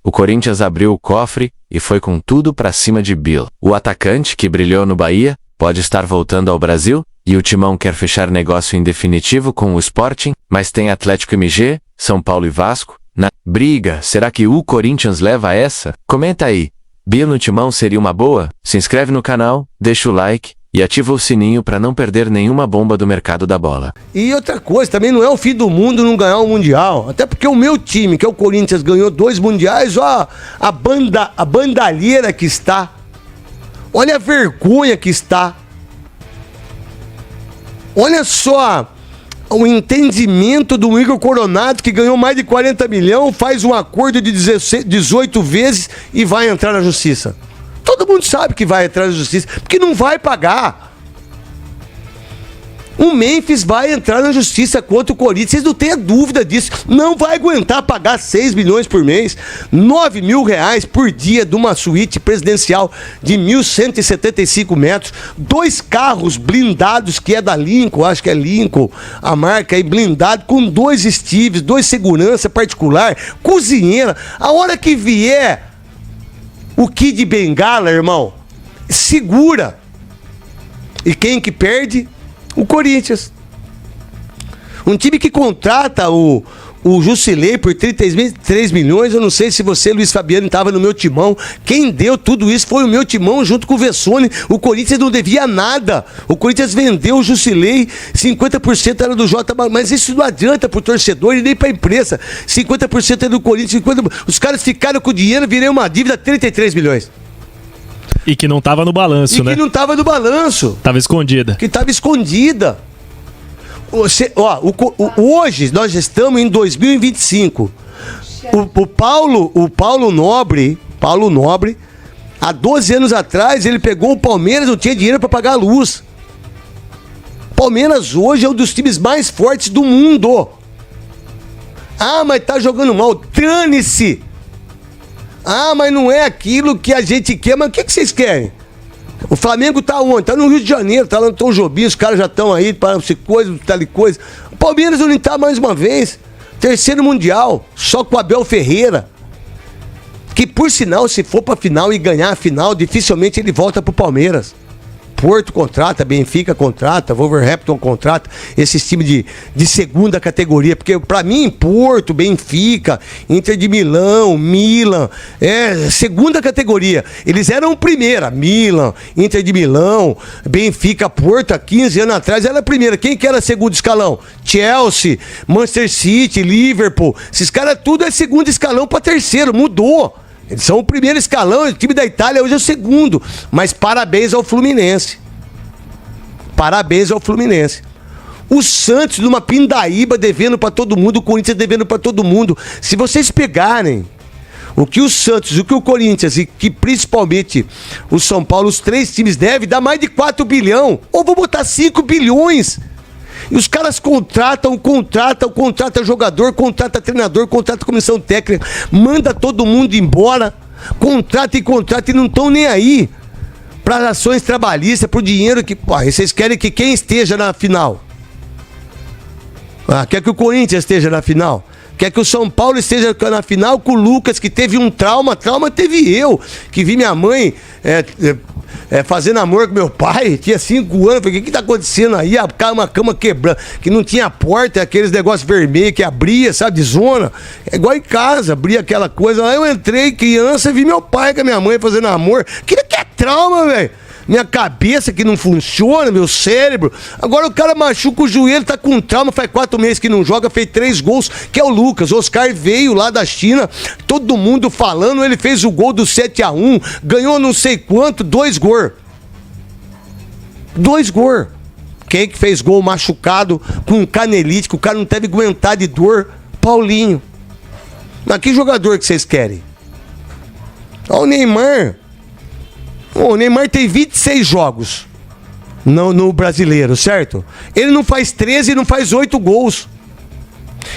o Corinthians abriu o cofre e foi com tudo pra cima de Bill. O atacante, que brilhou no Bahia, pode estar voltando ao Brasil, e o Timão quer fechar negócio em definitivo com o Sporting, mas tem Atlético MG, São Paulo e Vasco na briga. Será que o Corinthians leva essa? Comenta aí. Bill no Timão seria uma boa? Se inscreve no canal, deixa o like e ativa o sininho para não perder nenhuma bomba do mercado da bola. E outra coisa, também não é o fim do mundo não ganhar o Mundial. Até porque o meu time, que é o Corinthians, ganhou 2 Mundiais. Ó, a bandalheira que está. Olha a vergonha que está. Olha só o entendimento do Igor Coronado, que ganhou mais de 40 milhões, faz um acordo de 18 vezes e vai entrar na justiça. Todo mundo sabe que vai entrar na justiça, porque não vai pagar. O Memphis vai entrar na justiça contra o Corinthians, vocês não tenham dúvida disso. Não vai aguentar pagar 6 milhões por mês, 9 mil reais por dia de uma suíte presidencial de 1.175 metros, 2 carros blindados, que é da Lincoln, acho que é Lincoln, a marca aí, blindado, com 2 Steves, 2 segurança particular, cozinheira. A hora que vier o Kid Bengala, irmão, segura. E quem que perde? O Corinthians. Um time que contrata o Jusilei por 33 milhões. Eu não sei se você, Luiz Fabiano, estava no meu timão. Quem deu tudo isso foi o meu timão junto com o Vessone. O Corinthians não devia nada. O Corinthians vendeu o Jusilei, 50% era do Jota, mas isso não adianta pro torcedor e nem pra imprensa. 50% é do Corinthians, 50%. Os caras ficaram com o dinheiro, virei uma dívida de 33 milhões. E que não tava no balanço, né? E que não tava no balanço. Tava escondida. Que tava escondida. Hoje nós estamos em 2025. O Paulo Nobre, há 12 anos atrás, ele pegou o Palmeiras, não tinha dinheiro para pagar a luz. Palmeiras hoje é um dos times mais fortes do mundo. Ah, mas tá jogando mal. Dane-se. Ah, mas não é aquilo que a gente quer. Mas o que vocês querem? O Flamengo tá onde? Tá no Rio de Janeiro, tá lá no Tom Jobim, os caras já estão aí para essa coisa, tal e coisa. O Palmeiras não tá mais uma vez. 3º Mundial, só com o Abel Ferreira. Que por sinal, se for pra final e ganhar a final, dificilmente ele volta pro Palmeiras. Porto contrata, Benfica contrata, Wolverhampton contrata, esses times de segunda categoria, porque pra mim, Porto, Benfica, Inter de Milão, Milan, segunda categoria. Eles eram primeira, Milan, Inter de Milão, Benfica, Porto, há 15 anos atrás era a primeira. Quem que era segundo escalão? Chelsea, Manchester City, Liverpool, esses caras tudo é segundo escalão pra terceiro, mudou. Eles são o primeiro escalão, o time da Itália hoje é o segundo. Mas parabéns ao Fluminense. Parabéns ao Fluminense. O Santos numa pindaíba devendo pra todo mundo, o Corinthians devendo pra todo mundo. Se vocês pegarem o que o Santos, o que o Corinthians e que principalmente o São Paulo, os 3 times devem, dá mais de 4 bilhões. Ou vou botar 5 bilhões. E os caras contratam jogador, contrata treinador, contrata comissão técnica, manda todo mundo embora, contrata e não estão nem aí para ações trabalhistas, pro dinheiro que... Pô, vocês querem que quem esteja na final? Quer que o Corinthians esteja na final? Quer que o São Paulo esteja na final com o Lucas, que teve um trauma teve eu, que vi minha mãe... fazendo amor com meu pai, tinha 5 anos, falei, o que tá acontecendo aí? Uma cama quebrando, que não tinha porta, aqueles negócios vermelhos que abria, sabe, de zona, é igual em casa, abria aquela coisa, aí eu entrei criança, vi meu pai com a minha mãe fazendo amor, que é trauma, velho. Minha cabeça que não funciona, meu cérebro. Agora o cara machuca o joelho, tá com trauma, faz 4 meses que não joga, fez 3 gols, que é o Lucas. O Oscar veio lá da China, todo mundo falando, ele fez o gol do 7-1, ganhou não sei quanto, 2 gols. 2 gols. Quem que fez gol machucado com canelite, que o cara não deve aguentar de dor? Paulinho. Mas que jogador que vocês querem? Olha o Neymar. O Neymar tem 26 jogos no brasileiro, certo? Ele não faz 13 e não faz 8 gols.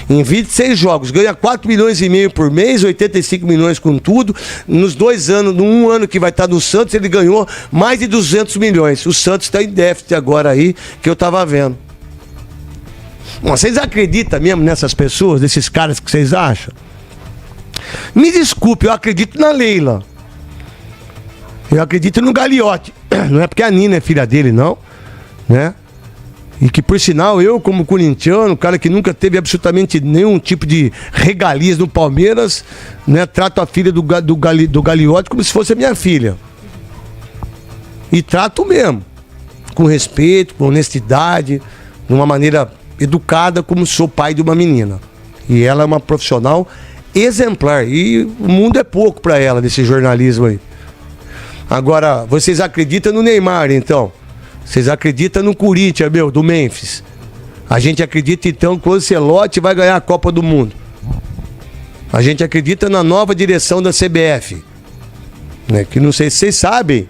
Em 26 jogos, ganha 4 milhões e meio por mês, 85 milhões com tudo. Nos 2 anos, no 1 ano que vai estar no Santos, ele ganhou mais de 200 milhões. O Santos está em déficit agora aí, que eu tava vendo. Bom, vocês acreditam mesmo nessas pessoas, desses caras que vocês acham? Me desculpe, eu acredito na Leila. Eu acredito no Gagliotti. Não é porque a Nina é filha dele, não. Né? E que, por sinal, eu, como corintiano, cara que nunca teve absolutamente nenhum tipo de regalias no Palmeiras, né? Trato a filha do Gagliotti como se fosse a minha filha. E trato mesmo. Com respeito, com honestidade, de uma maneira educada, como sou pai de uma menina. E ela é uma profissional exemplar. E o mundo é pouco pra ela, desse jornalismo aí. Agora, vocês acreditam no Neymar, então? Vocês acreditam no Corinthians, do Memphis? A gente acredita, então, que o Ancelotti vai ganhar a Copa do Mundo. A gente acredita na nova direção da CBF. Né? Que não sei se vocês sabem,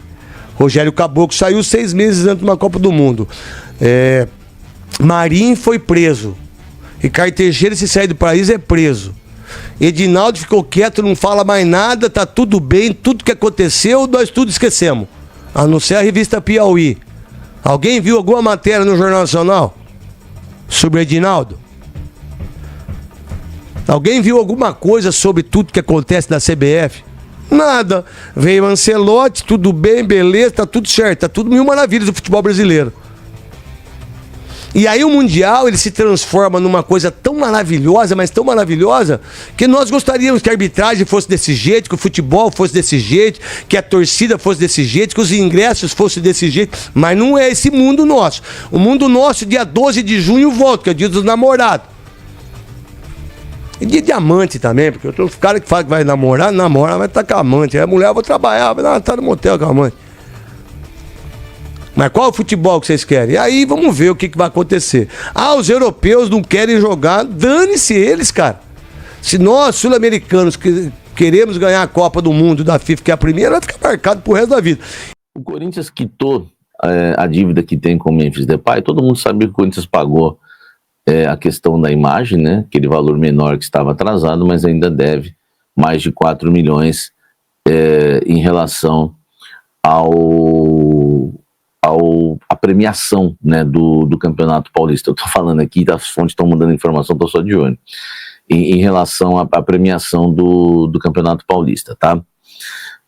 Rogério Caboclo saiu 6 meses antes de uma Copa do Mundo. Marinho foi preso. Ricardo Teixeira, se sair do país, é preso. Edinaldo ficou quieto, não fala mais nada, tá tudo bem, tudo que aconteceu, nós tudo esquecemos. A não ser a revista Piauí. Alguém viu alguma matéria no Jornal Nacional sobre Edinaldo? Alguém viu alguma coisa sobre tudo que acontece na CBF? Nada. Veio Ancelotti, tudo bem, beleza, tá tudo certo, tá tudo mil maravilhas do futebol brasileiro. E aí o Mundial, ele se transforma numa coisa tão maravilhosa, mas tão maravilhosa, que nós gostaríamos que a arbitragem fosse desse jeito, que o futebol fosse desse jeito, que a torcida fosse desse jeito, que os ingressos fossem desse jeito, mas não é esse mundo nosso. O mundo nosso, dia 12 de junho, volta, que é o dia dos namorados. E dia de amante também, porque eu tô cara que fala que vai namorar, namora, vai estar com a amante. Aí a mulher, eu vou trabalhar, vai estar no motel com a amante. Mas qual é o futebol que vocês querem? E aí vamos ver o que vai acontecer. Ah, os europeus não querem jogar, dane-se eles, cara. Se nós, sul-americanos, queremos ganhar a Copa do Mundo da FIFA, que é a primeira, vai ficar marcado pro resto da vida. O Corinthians quitou a dívida que tem com o Memphis Depay. Todo mundo sabia que o Corinthians pagou a questão da imagem, né? Aquele valor menor que estava atrasado, mas ainda deve mais de 4 milhões em relação a premiação, né, do Campeonato Paulista. Eu estou falando aqui, as fontes estão mudando informação, estou só de olho. Em relação à premiação do Campeonato Paulista, tá?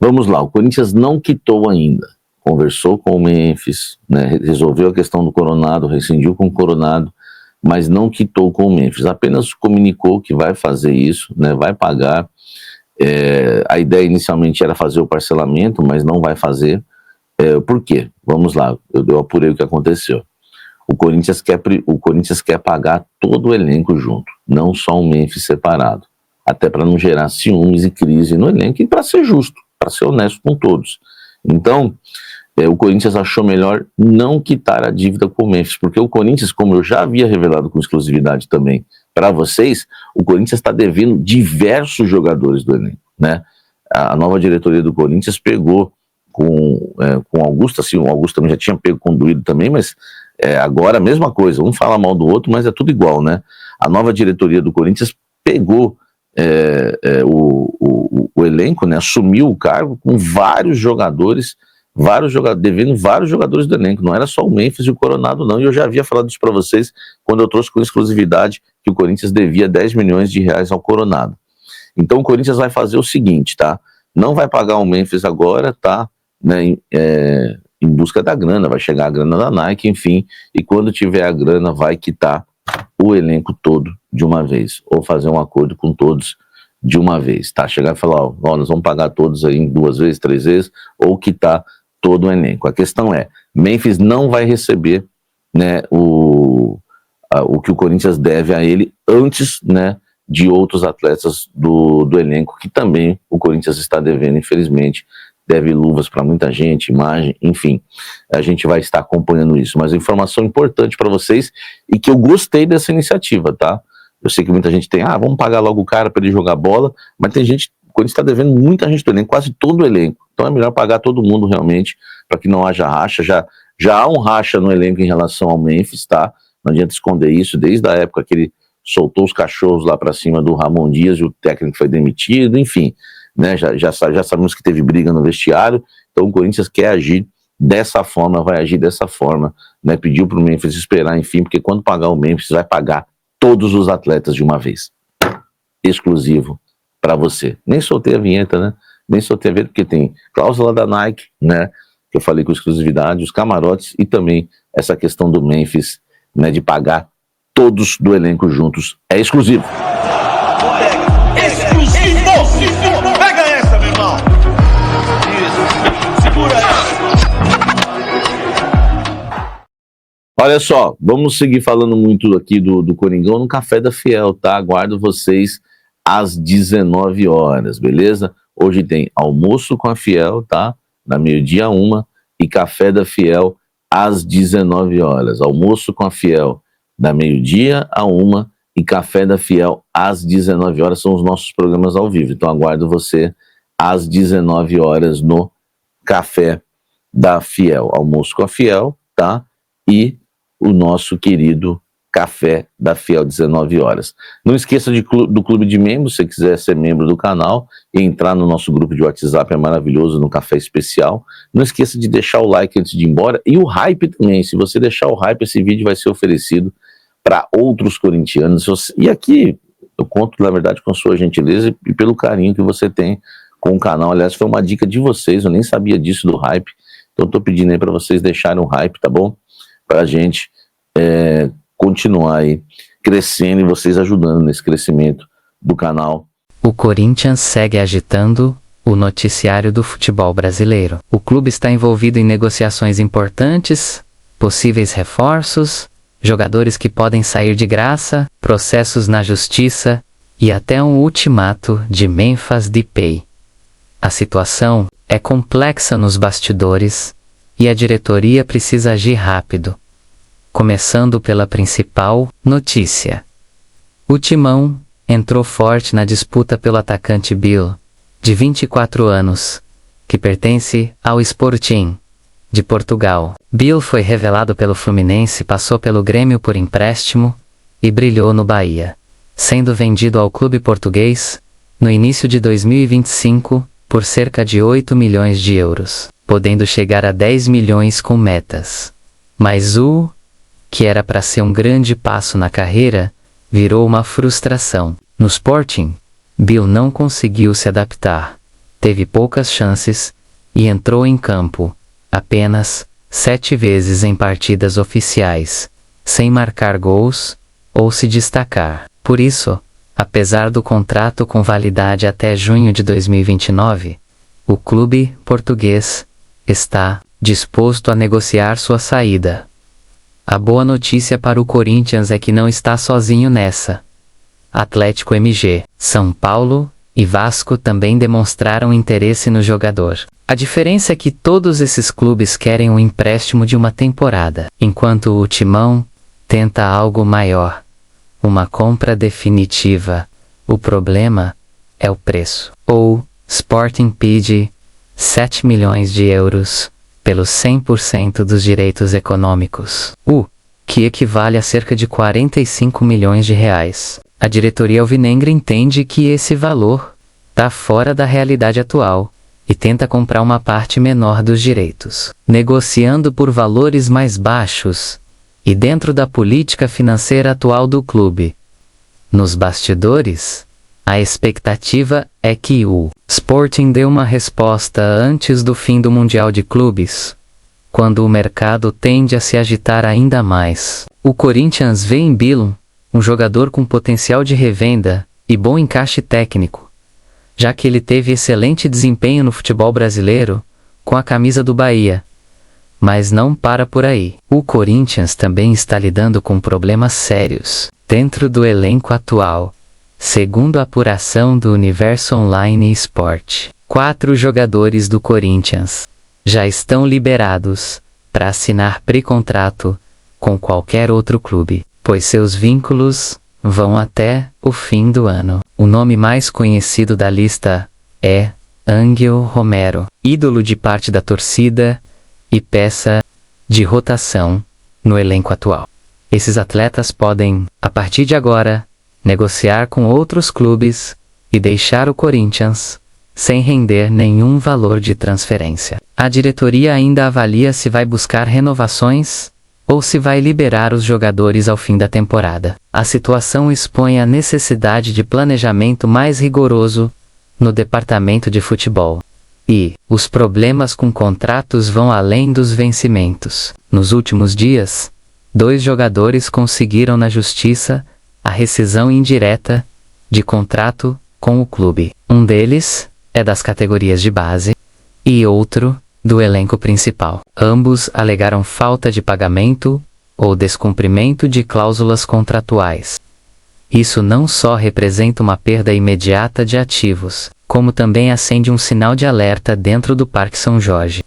Vamos lá, o Corinthians não quitou ainda. Conversou com o Memphis, né, resolveu a questão do Coronado, rescindiu com o Coronado, mas não quitou com o Memphis. Apenas comunicou que vai fazer isso, né, vai pagar. A ideia inicialmente era fazer o parcelamento, mas não vai fazer. Por quê? Vamos lá, eu apurei o que aconteceu. O Corinthians quer pagar todo o elenco junto, não só o Memphis separado, até para não gerar ciúmes e crise no elenco e para ser justo, para ser honesto com todos. Então, o Corinthians achou melhor não quitar a dívida com o Memphis, porque o Corinthians, como eu já havia revelado com exclusividade também para vocês, o Corinthians está devendo diversos jogadores do elenco, né? A nova diretoria do Corinthians pegou com o Augusto, assim, o Augusto também já tinha pego com o Duílio também, mas agora a mesma coisa, um fala mal do outro, mas é tudo igual, né? A nova diretoria do Corinthians pegou o elenco, né, assumiu o cargo com vários jogadores, devendo vários jogadores do elenco, não era só o Memphis e o Coronado não, e eu já havia falado isso para vocês quando eu trouxe com exclusividade que o Corinthians devia 10 milhões de reais ao Coronado. Então o Corinthians vai fazer o seguinte, tá? Não vai pagar o Memphis agora, tá? Né, em busca da grana, vai chegar a grana da Nike, enfim, e quando tiver a grana vai quitar o elenco todo de uma vez, ou fazer um acordo com todos de uma vez, tá? Chegar e falar, ó, nós vamos pagar todos aí em 2 vezes, 3 vezes, ou quitar todo o elenco. A questão é, Memphis não vai receber, né, o que o Corinthians deve a ele antes, né, de outros atletas do elenco, que também o Corinthians está devendo, infelizmente, deve luvas para muita gente, imagem, enfim, a gente vai estar acompanhando isso, mas informação importante para vocês e que eu gostei dessa iniciativa, tá? Eu sei que muita gente tem, vamos pagar logo o cara para ele jogar bola, mas tem gente, quando está devendo muita gente do elenco, quase todo o elenco, então é melhor pagar todo mundo realmente, para que não haja racha, já há um racha no elenco em relação ao Memphis, tá? Não adianta esconder isso, desde a época que ele soltou os cachorros lá para cima do Ramon Dias e o técnico foi demitido, enfim, né, já sabemos que teve briga no vestiário, então o Corinthians quer agir dessa forma, vai agir dessa forma, né, pediu para o Memphis esperar, enfim, porque quando pagar o Memphis vai pagar todos os atletas de uma vez, exclusivo para você. Nem soltei a vinheta, né? Nem soltei a vinheta porque tem cláusula da Nike, né? Que eu falei com exclusividade, os camarotes e também essa questão do Memphis, né? De pagar todos do elenco juntos. É exclusivo. Exclusivo! Pega essa, meu irmão! Isso, segura essa! Olha só, vamos seguir falando muito aqui do Coringão no Café da Fiel, tá? Aguardo vocês às 19 horas, beleza? Hoje tem almoço com a Fiel, tá? Da meio-dia a 1 e Café da Fiel às 19 horas. Almoço com a Fiel da meio-dia a 1 e Café da Fiel às 19 horas são os nossos programas ao vivo. Então aguardo você às 19 horas no Café da Fiel. Almoço com a Fiel, tá? E o nosso querido Café da Fiel, 19 horas. Não esqueça do clube de membros, se você quiser ser membro do canal e entrar no nosso grupo de WhatsApp, é maravilhoso, no Café Especial. Não esqueça de deixar o like antes de ir embora e o hype também. Se você deixar o hype, esse vídeo vai ser oferecido para outros corintianos. E aqui eu conto, na verdade, com a sua gentileza e pelo carinho que você tem com o canal. Aliás, foi uma dica de vocês, eu nem sabia disso do hype, então estou pedindo aí para vocês deixarem o hype, tá bom? Para a gente continuar aí crescendo e vocês ajudando nesse crescimento do canal. O Corinthians segue agitando o noticiário do futebol brasileiro. O clube está envolvido em negociações importantes, possíveis reforços, jogadores que podem sair de graça, processos na justiça e até um ultimato de Memphis Depay. A situação é complexa nos bastidores e a diretoria precisa agir rápido. Começando pela principal notícia. O Timão entrou forte na disputa pelo atacante Bill, de 24 anos, que pertence ao Sporting, de Portugal. Bill foi revelado pelo Fluminense, passou pelo Grêmio por empréstimo e brilhou no Bahia, sendo vendido ao clube português no início de 2025 por cerca de 8 milhões de euros, podendo chegar a 10 milhões com metas. Mas que era para ser um grande passo na carreira, virou uma frustração. No Sporting, Bill não conseguiu se adaptar, teve poucas chances e entrou em campo apenas 7 vezes em partidas oficiais, sem marcar gols ou se destacar. Por isso, apesar do contrato com validade até junho de 2029, o clube português está disposto a negociar sua saída. A boa notícia para o Corinthians é que não está sozinho nessa. Atlético MG, São Paulo e Vasco também demonstraram interesse no jogador. A diferença é que todos esses clubes querem um empréstimo de uma temporada, enquanto o Timão tenta algo maior, uma compra definitiva. O problema é o preço. Sporting pede 7 milhões de euros pelos 100% dos direitos econômicos, que equivale a cerca de 45 milhões de reais. A diretoria alvinegra entende que esse valor está fora da realidade atual e tenta comprar uma parte menor dos direitos, negociando por valores mais baixos e dentro da política financeira atual do clube. Nos bastidores, a expectativa é que o Sporting dê uma resposta antes do fim do Mundial de Clubes, quando o mercado tende a se agitar ainda mais. O Corinthians vê em Bill um jogador com potencial de revenda e bom encaixe técnico, já que ele teve excelente desempenho no futebol brasileiro com a camisa do Bahia. Mas não para por aí. O Corinthians também está lidando com problemas sérios dentro do elenco atual. Segundo a apuração do Universo Online Sport, 4 jogadores do Corinthians já estão liberados para assinar pré-contrato com qualquer outro clube, pois seus vínculos vão até o fim do ano. O nome mais conhecido da lista é Ángel Romero, ídolo de parte da torcida e peça de rotação no elenco atual. Esses atletas podem, a partir de agora, negociar com outros clubes e deixar o Corinthians sem render nenhum valor de transferência. A diretoria ainda avalia se vai buscar renovações ou se vai liberar os jogadores ao fim da temporada. A situação expõe a necessidade de planejamento mais rigoroso no departamento de futebol. E os problemas com contratos vão além dos vencimentos. Nos últimos dias, 2 jogadores conseguiram na justiça a rescisão indireta de contrato com o clube. Um deles é das categorias de base e outro do elenco principal. Ambos alegaram falta de pagamento ou descumprimento de cláusulas contratuais. Isso não só representa uma perda imediata de ativos, como também acende um sinal de alerta dentro do Parque São Jorge.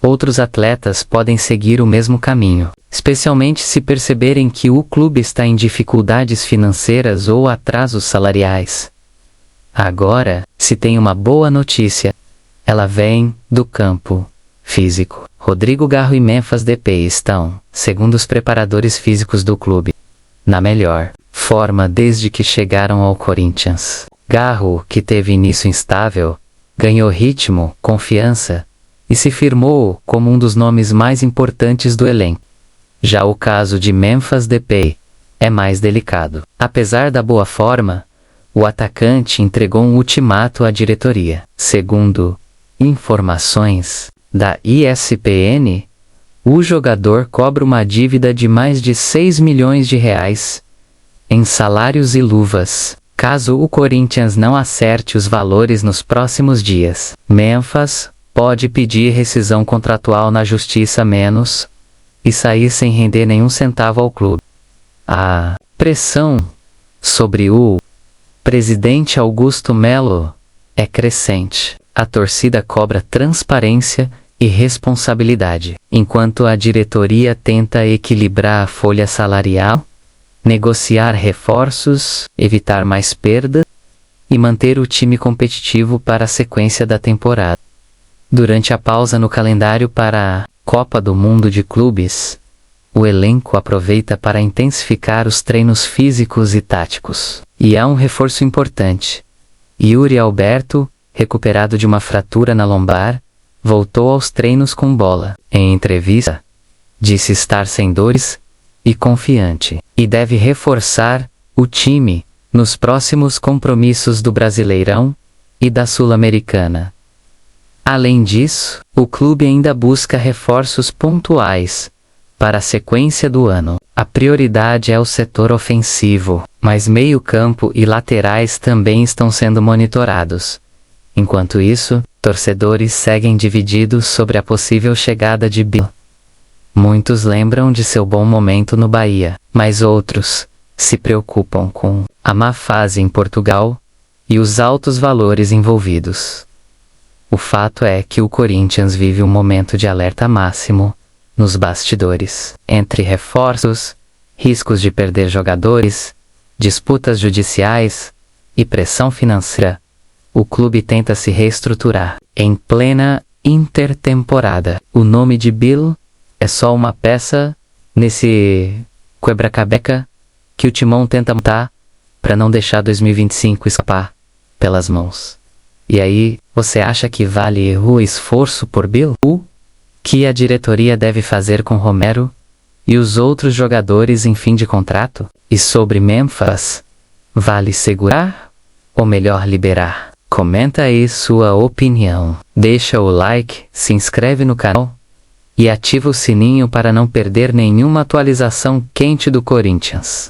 Outros atletas podem seguir o mesmo caminho, especialmente se perceberem que o clube está em dificuldades financeiras ou atrasos salariais. Agora, se tem uma boa notícia, ela vem do campo físico. Rodrigo Garro e Memphis Depay estão, segundo os preparadores físicos do clube, na melhor forma desde que chegaram ao Corinthians. Garro, que teve início instável, ganhou ritmo, confiança e se firmou como um dos nomes mais importantes do elenco. Já o caso de Memphis Depay é mais delicado. Apesar da boa forma, o atacante entregou um ultimato à diretoria. Segundo informações da ESPN, o jogador cobra uma dívida de mais de 6 milhões de reais em salários e luvas, caso o Corinthians não acerte os valores nos próximos dias. Memphis pode pedir rescisão contratual na justiça menos e sair sem render nenhum centavo ao clube. A pressão sobre o presidente Augusto Melo é crescente. A torcida cobra transparência e responsabilidade, enquanto a diretoria tenta equilibrar a folha salarial, negociar reforços, evitar mais perdas e manter o time competitivo para a sequência da temporada. Durante a pausa no calendário para a Copa do Mundo de Clubes, o elenco aproveita para intensificar os treinos físicos e táticos. E há um reforço importante. Yuri Alberto, recuperado de uma fratura na lombar, voltou aos treinos com bola. Em entrevista, disse estar sem dores e confiante, e deve reforçar o time nos próximos compromissos do Brasileirão e da Sul-Americana. Além disso, o clube ainda busca reforços pontuais para a sequência do ano. A prioridade é o setor ofensivo, mas meio-campo e laterais também estão sendo monitorados. Enquanto isso, torcedores seguem divididos sobre a possível chegada de Bill. Muitos lembram de seu bom momento no Bahia, mas outros se preocupam com a má fase em Portugal e os altos valores envolvidos. O fato é que o Corinthians vive um momento de alerta máximo nos bastidores. Entre reforços, riscos de perder jogadores, disputas judiciais e pressão financeira, o clube tenta se reestruturar. Em plena intertemporada, o nome de Bill é só uma peça nesse quebra-cabeça que o Timão tenta montar para não deixar 2025 escapar pelas mãos. E aí, você acha que vale o esforço por Bill? O que a diretoria deve fazer com Romero e os outros jogadores em fim de contrato? E sobre Memphis, vale segurar ou melhor liberar? Comenta aí sua opinião. Deixa o like, se inscreve no canal e ativa o sininho para não perder nenhuma atualização quente do Corinthians.